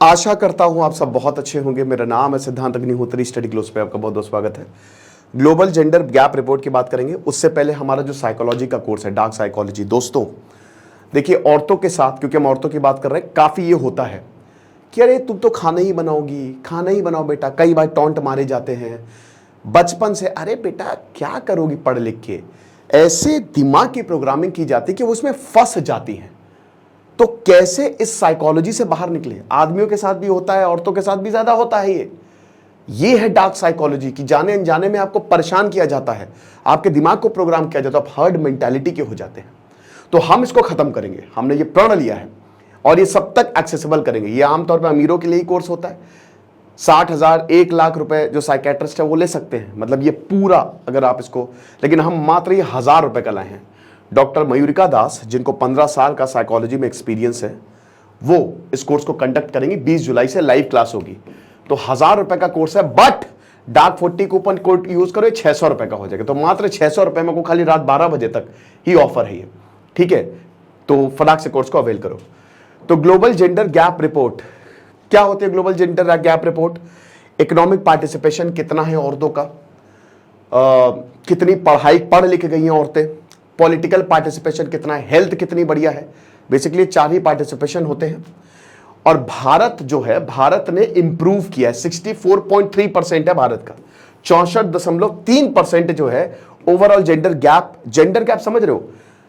आशा करता हूं आप सब बहुत अच्छे होंगे। मेरा नाम है सिद्धांत अग्निहोत्री। स्टडी ग्लोस पे आपका बहुत बहुत स्वागत है। ग्लोबल जेंडर गैप रिपोर्ट की बात करेंगे, उससे पहले हमारा जो साइकोलॉजी का कोर्स है, डार्क साइकोलॉजी। दोस्तों देखिए, औरतों के साथ, क्योंकि हम औरतों की बात कर रहे हैं, काफ़ी ये होता है कि अरे तुम तो खाना ही बनाओगी, खाना ही बनाओ बेटा। कई बार टॉन्ट मारे जाते हैं बचपन से, अरे बेटा क्या करोगी पढ़ लिख के। ऐसे दिमाग की प्रोग्रामिंग की जाती है कि वो उसमें फंस जाती हैं। तो कैसे इस साइकोलॉजी से बाहर निकले? आदमियों के साथ भी होता है, औरतों के साथ भी ज्यादा होता है। ये है डार्क साइकोलॉजी की जाने अनजाने में आपको परेशान किया जाता है, आपके दिमाग को प्रोग्राम किया जाता है, आप हर्ड मेंटालिटी के हो जाते हैं। तो हम इसको खत्म करेंगे, हमने ये प्रण लिया है और ये सब तक एक्सेसिबल करेंगे। ये आमतौर पर अमीरों के लिए ही कोर्स होता है। 60,000 1,00,000 रुपए जो साइकेट्रिस्ट है वो ले सकते हैं, मतलब ये पूरा अगर आप इसको, लेकिन हम मात्र ये 1,000 रुपए का लाए हैं। डॉक्टर मयूरिका दास, जिनको 15 साल का साइकोलॉजी में एक्सपीरियंस है, वो इस कोर्स को कंडक्ट करेंगी। 20 जुलाई से लाइव क्लास होगी। तो 1,000 रुपए का कोर्स है, but dark 40 coupon code use करो, 600 रुपए का हो जाएगा। तो मात्र 600 रुपए में को खाली रात 12 बजे तक ही ऑफर है ये, ठीक है। तो फटाक से कोर्स को अवेल करो। तो ग्लोबल जेंडर गैप रिपोर्ट क्या होती है? Global gender gap report economic participation कितना है औरतों का, कितनी पढ़ाई पढ़ लिख गई हैं औरतें, पॉलिटिकल पार्टिसिपेशन कितना है, हेल्थ कितनी बढ़िया है। बेसिकली 4 ही पार्टिसिपेशन होते हैं। और भारत जो है, भारत ने इंप्रूव किया है। 64.3% है भारत का। 64.3% जो है ओवरऑल जेंडर गैप समझ रहे हो?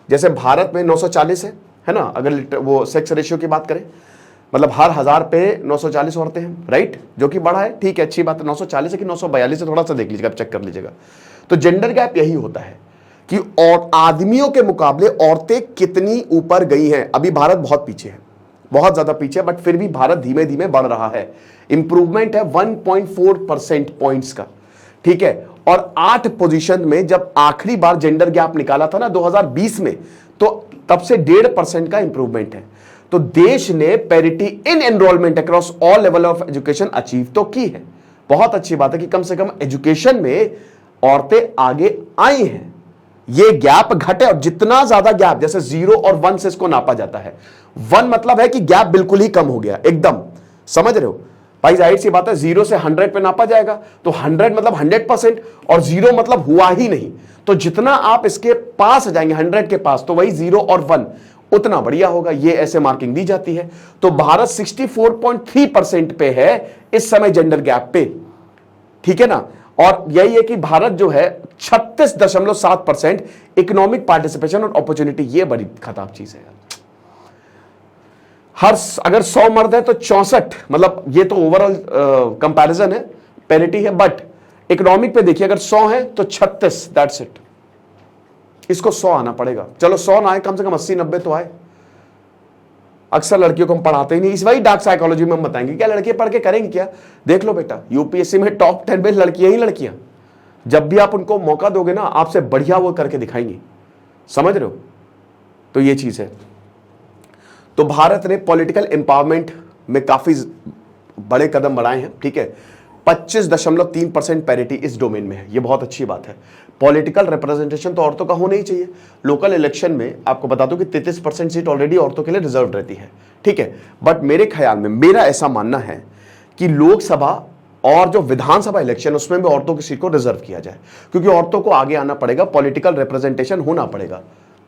जैसे भारत में 940 है ना, अगर वो सेक्स रेशियो की बात करें, मतलब हर 1000 पे 940 औरतें हैं, राइट, जो कि बड़ा है, ठीक है, अच्छी बात है। 940 है कि 942 है, थोड़ा सा देख लीजिएगा, चेक कर लीजिएगा। तो जेंडर गैप यही होता है कि और आदमियों के मुकाबले औरतें कितनी ऊपर गई हैं। अभी भारत बहुत पीछे है, बहुत ज्यादा पीछे है, बट फिर भी भारत धीमे धीमे बढ़ रहा है। इंप्रूवमेंट है 1.4% पॉइंट्स का, ठीक है। और 8 पोजीशन में जब आखिरी बार जेंडर गैप निकाला था ना 2020 में, तो तब से 1.5% का इंप्रूवमेंट है। तो देश ने parity in enrolment across all level of education achieve तो की है। बहुत अच्छी बात है कि कम से कम एजुकेशन में औरतें आगे आई हैं। ये गैप घटे, और जितना ज्यादा गैप, जैसे 0 और 1 से इसको नापा जाता है। 1 मतलब है कि गैप बिल्कुल ही कम हो गया, एकदम, समझ रहे हो भाई? जाहिर सी बात है, 0 से 100 पे नापा जाएगा तो 100 मतलब 100%, और 0 मतलब हुआ ही नहीं। तो जितना आप इसके पास जाएंगे, 100 के पास, तो वही 0 और 1 उतना बढ़िया होगा। ये ऐसे मार्किंग दी जाती है। तो भारत 64.3% पे है इस समय जेंडर गैप पे, ठीक है ना। और यही है कि भारत जो है 36.7% इकोनॉमिक पार्टिसिपेशन और अपॉर्चुनिटी, ये बड़ी खराब चीज है। अगर 100 मर्द है तो 64, मतलब ये तो ओवरऑल कंपैरिजन है, पैरिटी है, बट इकोनॉमिक पे देखिए, अगर 100 है तो 36, दैट्स इट। इसको 100 आना पड़ेगा। चलो 100 ना आए, कम से कम 80-90 तो आए। अक्सर लड़कियों को हम पढ़ाते ही नहीं। इस वही डार्क साइकोलॉजी में हम बताएंगे क्या लड़कियां पढ़ के करेंगी क्या। देख लो बेटा, यूपीएससी में टॉप 10 में लड़कियां ही लड़कियां। जब भी आप उनको मौका दोगे ना, आपसे बढ़िया वो करके दिखाएंगी, समझ रहे हो? तो ये चीज है। तो भारत ने पॉलिटिकल एम्पावरमेंट में काफी बड़े कदम बढ़ाए हैं, ठीक है। 25.3% पैरिटी इस डोमेन में है, ये बहुत अच्छी बात है। पॉलिटिकल रिप्रेजेंटेशन तो औरतों का होना ही चाहिए। लोकल इलेक्शन में आपको बता दूं कि 33% सीट ऑलरेडी औरतों के लिए रिजर्व रहती है, ठीक है। बट मेरे ख्याल में, मेरा ऐसा मानना है कि लोकसभा और जो विधानसभा इलेक्शन, उसमें भी औरतों की सीट को रिजर्व किया जाए, क्योंकि औरतों को आगे आना पड़ेगा, पॉलिटिकल रिप्रेजेंटेशन होना पड़ेगा,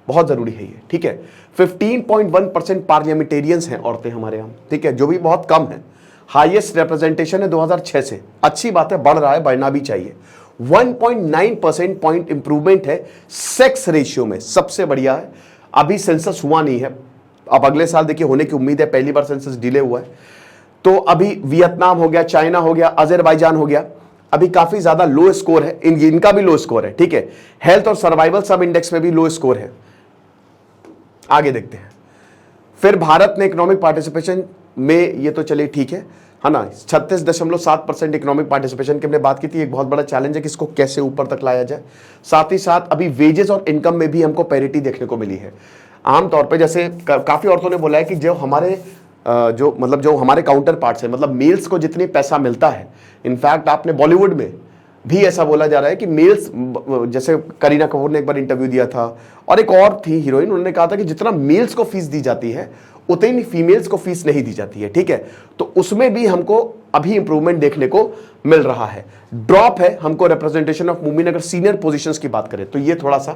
बहुत जरूरी है ये, ठीक है। 15.1% पार्लियामेंटेरियंस हैं औरतें हमारे यहाँ, ठीक है, जो भी बहुत कम है। हाईएस्ट रिप्रेजेंटेशन है 2006 से, अच्छी बात है, बढ़ रहा है, बढ़ना भी चाहिए। 1.9% पॉइंट इंप्रूवमेंट है सेक्स रेशियो में, सबसे बढ़िया है। अभी सेंसस हुआ नहीं है, अब अगले साल देखिए होने की उम्मीद है, पहली बार सेंसस डिले हुआ है। तो अभी वियतनाम हो गया, चाइना हो गया, अजरबैजान हो गया, अभी काफी ज्यादा लो स्कोर है, इनका भी लो स्कोर है, ठीक है। हेल्थ और सर्वाइवल सब इंडेक्स में भी लो स्कोर है। आगे देखते हैं। फिर भारत ने इकोनॉमिक पार्टिसिपेशन में, ये तो चलिए ठीक है ना, 36.7% इकोनॉमिक पार्टिसिपेशन की हमने बात की थी। एक बहुत बड़ा चैलेंज है कि इसको कैसे ऊपर तक लाया जाए। साथ ही साथ अभी वेजेस और इनकम में भी हमको पैरिटी देखने को मिली है। आमतौर पे जैसे काफी औरतों ने बोला है कि जो हमारे काउंटर पार्ट्स है, मतलब मेल्स को जितनी पैसा मिलता है, इनफैक्ट आपने बॉलीवुड में भी ऐसा बोला जा रहा है कि मेल्स, जैसे करीना कपूर ने एक बार इंटरव्यू दिया था, और एक और थी हीरोइन, उन्होंने कहा था कि जितना मेल्स को फीस दी जाती है, उतनी फीमेल्स को फीस नहीं दी जाती है, ठीक है। तो उसमें भी हमको अभी इंप्रूवमेंट देखने को मिल रहा है। ड्रॉप है हमको रिप्रेजेंटेशन ऑफ वुमेन, अगर सीनियर पोजीशंस की बात करें तो ये थोड़ा सा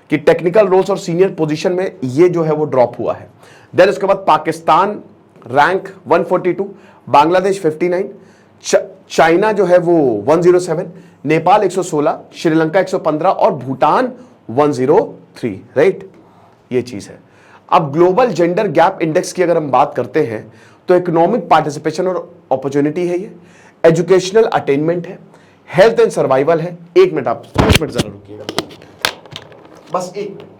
कि टेक्निकल रोल्स और सीनियर पोजीशन में ये जो है वो ड्रॉप हुआ है। देन उसके बाद पाकिस्तान रैंक 142, बांग्लादेश 59, चाइना जो है वो 107, नेपाल 116, श्रीलंका 115 और भूटान 103, राइट। ये चीज है। अब ग्लोबल जेंडर गैप इंडेक्स की अगर हम बात करते हैं तो इकोनॉमिक पार्टिसिपेशन और अपॉर्चुनिटी है, ये एजुकेशनल अटेनमेंट है, हेल्थ एंड सर्वाइवल है। 1 मिनट, आप 5 मिनट जरा रुकिएगा, बस 1 मिनट।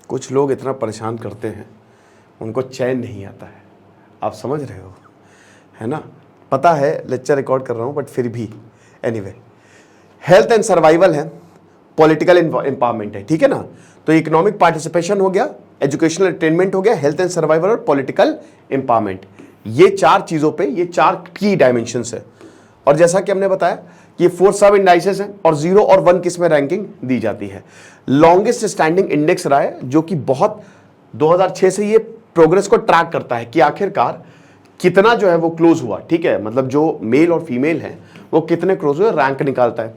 कुछ लोग इतना परेशान करते हैं, उनको चैन नहीं आता है, आप समझ रहे हो, है ना। पता है लेक्चर रिकॉर्ड कर रहा हूं, बट फिर भी एनीवे, हेल्थ एंड सर्वाइवल है, पॉलिटिकल एम्पावरमेंट है, ठीक है ना। तो इकोनॉमिक पार्टिसिपेशन हो गया, एजुकेशनल अटेनमेंट हो गया, हेल्थ एंड सर्वाइवल और पॉलिटिकल एम्पावरमेंट, ये 4 चीजों पे ये 4 की डायमेंशंस है। और जैसा कि हमने बताया ये 4 सब इंडाइसेस हैं और 0 और 1 किस में रैंकिंग दी जाती है। लॉन्गेस्ट स्टैंडिंग इंडेक्स रहा है जो कि बहुत 2006 से ये प्रोग्रेस को ट्रैक करता है कि आखिरकार कितना जो है वो क्लोज हुआ, ठीक है, मतलब जो मेल और फीमेल हैं वो कितने क्लोज हुए, रैंक निकालता है।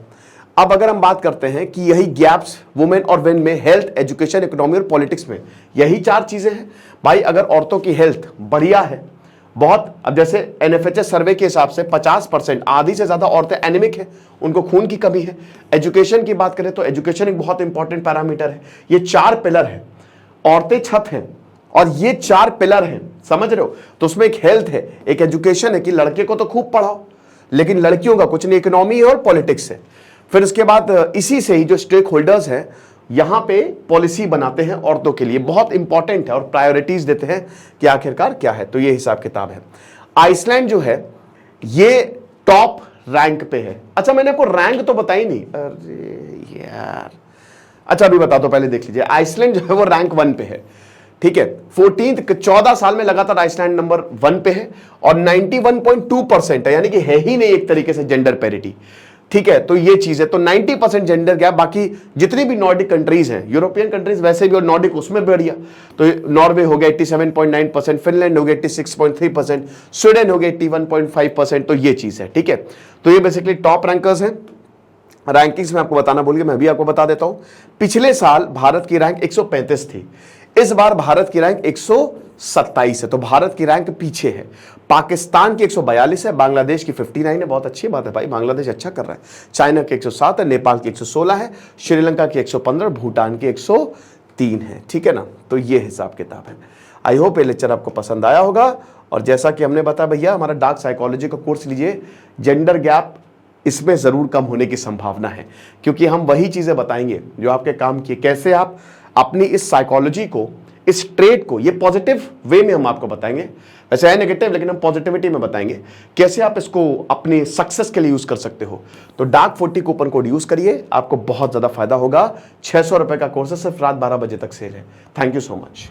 अब अगर हम बात करते हैं कि यही गैप्स वुमेन और मेन में, हेल्थ, एजुकेशन, इकोनॉमी और पॉलिटिक्स में, यही 4 चीजें हैं भाई। अगर औरतों की हेल्थ बढ़िया है बहुत, अब जैसे NFHS सर्वे के हिसाब से 50%, आधी से ज्यादा औरतें एनीमिक है, उनको खून की कमी है। एजुकेशन की बात करें तो एजुकेशन एक बहुत इंपॉर्टेंट पैरामीटर है। ये 4 पिलर है, औरतें छत हैं और ये 4 पिलर हैं, समझ रहे हो। तो उसमें एक हेल्थ है, एक एजुकेशन है कि लड़के को तो खूब पढ़ाओ, लेकिन लड़कियों का कुछ नहीं, इकोनॉमी है और पॉलिटिक्स है। फिर उसके बाद इसी से ही जो स्टेक होल्डर्स हैं यहां पे पॉलिसी बनाते हैं औरतों के लिए, बहुत इंपॉर्टेंट है और प्रायोरिटीज देते हैं कि आखिरकार क्या है। तो ये हिसाब किताब है। आइसलैंड जो है ये टॉप रैंक पे है। अच्छा मैंने आपको रैंक तो बताई नहीं, अरे यार, अच्छा अभी बता दो, पहले देख लीजिए। आइसलैंड जो है वो रैंक 1 पे है, ठीक है। 14 साल में लगातार आइसलैंड नंबर 1 पे है और 91.2% है, यानी कि है ही नहीं एक तरीके से जेंडर पैरिटी, ठीक है। तो ये चीज है। तो 90% जेंडर गैप, बाकी जितनी भी नॉर्डिक कंट्रीज हैं, यूरोपियन कंट्रीज वैसे भी और नॉर्डिक उसमें बढ़िया। तो नॉर्वे हो गया 87.9%, फिनलैंड हो गया 86.3%, स्वीडन हो गया 81.5%। तो ये चीज है, ठीक है। तो ये बेसिकली टॉप रैंकर्स हैं। रैंकिंग्स में आपको बताना भूल गया, मैं भी आपको बता देता हूं। पिछले साल भारत की रैंक 135 थी, इस बार भारत की रैंक 127 है, तो भारत की रैंक पीछे है। पाकिस्तान की 142 है, बांग्लादेश की 59 है, बहुत अच्छी बात है भाई, बांग्लादेश अच्छा कर रहा है। चाइना की 107 है, नेपाल की 116 है, श्रीलंका की 115, भूटान की 103 है, ठीक है ना। तो ये हिसाब किताब है। आई होप ये लेक्चर आपको पसंद आया होगा। और जैसा कि हमने बताया भैया, हमारा डार्क साइकोलॉजी का कोर्स लीजिए, जेंडर गैप इसमें जरूर कम होने की संभावना है, क्योंकि हम वही चीजें बताएंगे जो आपके काम की, कैसे आप अपनी इस साइकोलॉजी को, इस ट्रेड को, ये पॉजिटिव वे में हम आपको बताएंगे, वैसे है नेगेटिव लेकिन हम पॉजिटिविटी में बताएंगे, कैसे आप इसको अपने सक्सेस के लिए यूज कर सकते हो। तो डार्क 40 कूपन कोड यूज करिए, आपको बहुत ज्यादा फायदा होगा। 600 रुपए का कोर्स है, सिर्फ रात 12 बजे तक सेल है। Thank you so much.